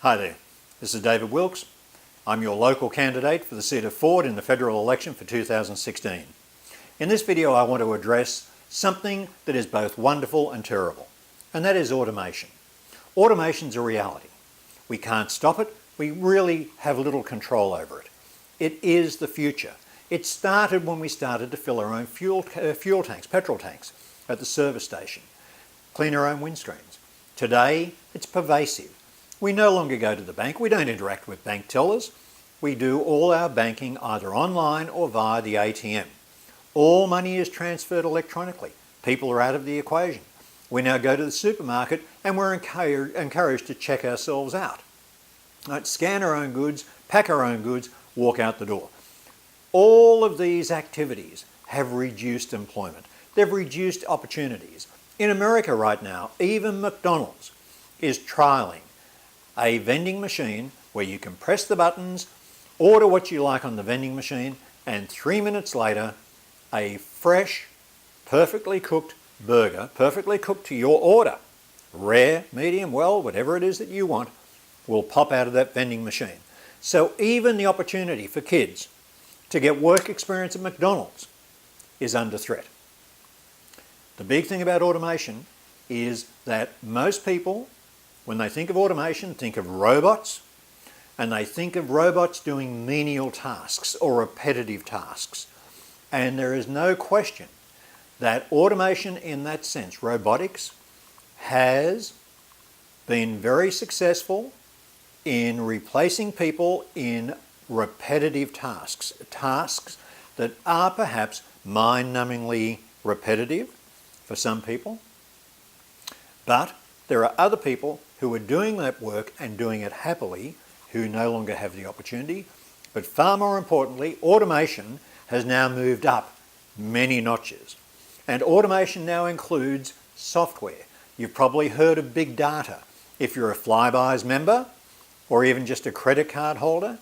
Hi there, this is David Wilkes. I'm your local candidate for the seat of Ford in the federal election for 2016. In this video I want to address something that is both wonderful and terrible, and that is automation. Automation's a reality. We can't stop it, we really have little control over it. It is the future. It started when we started to fill our own fuel tanks, petrol tanks, at the service station, clean our own windscreens. Today it's pervasive. We no longer go to the bank, we don't interact with bank tellers. We do all our banking either online or via the ATM. All money is transferred electronically. People are out of the equation. We now go to the supermarket and we're encouraged to check ourselves out. Right? Scan our own goods, pack our own goods, walk out the door. All of these activities have reduced employment. They've reduced opportunities. In America right now, even McDonald's is trialling a vending machine where you can press the buttons, order what you like on the vending machine, and 3 minutes later, a fresh, perfectly cooked burger, perfectly cooked to your order, rare, medium, well, whatever it is that you want, will pop out of that vending machine. So even the opportunity for kids to get work experience at McDonald's is under threat. The big thing about automation is that most people, when they think of automation, think of robots, and they think of robots doing menial tasks or repetitive tasks. And there is no question that automation in that sense, robotics, has been very successful in replacing people in repetitive tasks, tasks that are perhaps mind-numbingly repetitive for some people. But there are other people who are doing that work and doing it happily who no longer have the opportunity. But far more importantly, automation has now moved up many notches. And automation now includes software. You've probably heard of big data. If you're a Flybuys member or even just a credit card holder,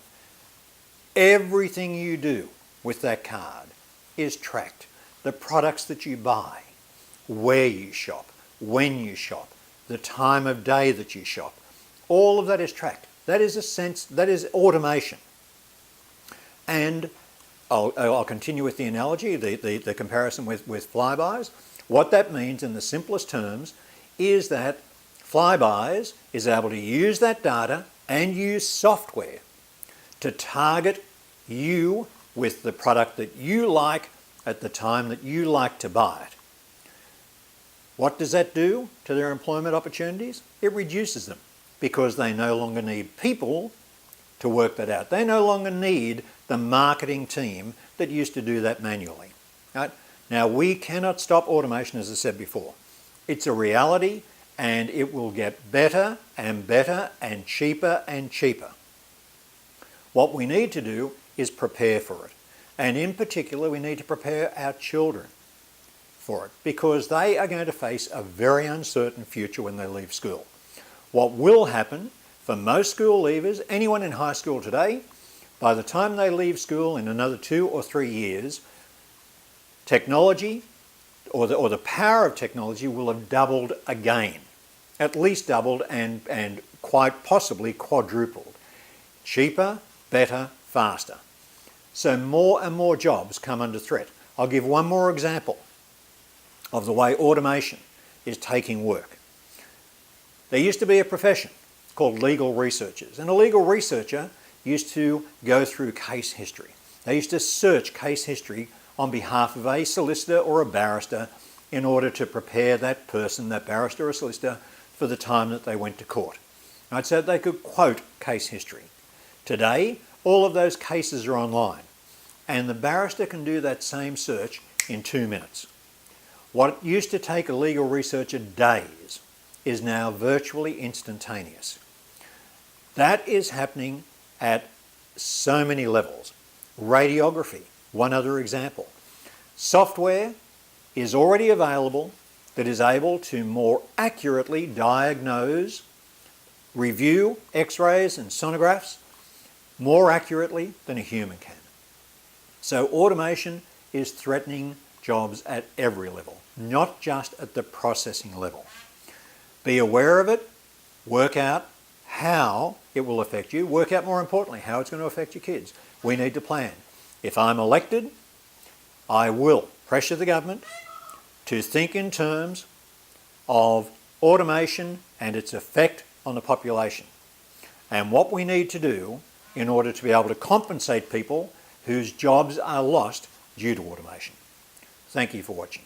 everything you do with that card is tracked. The products that you buy, where you shop, when you shop, the time of day that you shop, all of that is tracked. That is automation. And I'll continue with the analogy, the comparison with Flybuys. What that means in the simplest terms is that Flybuys is able to use that data and use software to target you with the product that you like at the time that you like to buy it. What does that do to their employment opportunities? It reduces them because they no longer need people to work that out. They no longer need the marketing team that used to do that manually. Right? Now, we cannot stop automation, as I said before. It's a reality and it will get better and better and cheaper and cheaper. What we need to do is prepare for it. And in particular, we need to prepare our children for it because they are going to face a very uncertain future when they leave school. What will happen for most school leavers, anyone in high school today, by the time they leave school in another 2 or 3 years, technology or the power of technology will have doubled again, at least doubled and quite possibly quadrupled. Cheaper, better, faster. So more and more jobs come under threat. I'll give one more example of the way automation is taking work. There used to be a profession called legal researchers, and a legal researcher used to go through case history. They used to search case history on behalf of a solicitor or a barrister in order to prepare that person, that barrister or solicitor, for the time that they went to court. Right, so they could quote case history. Today, all of those cases are online, and the barrister can do that same search in 2 minutes. What used to take a legal researcher days is now virtually instantaneous. That is happening at so many levels. Radiography, one other example. Software is already available that is able to more accurately diagnose, review X-rays and sonographs more accurately than a human can. So automation is threatening jobs at every level, not just at the processing level. Be aware of it, work out how it will affect you. Work out, more importantly, how it's going to affect your kids. We need to plan. If I'm elected, I will pressure the government to think in terms of automation and its effect on the population, and what we need to do in order to be able to compensate people whose jobs are lost due to automation. Thank you for watching.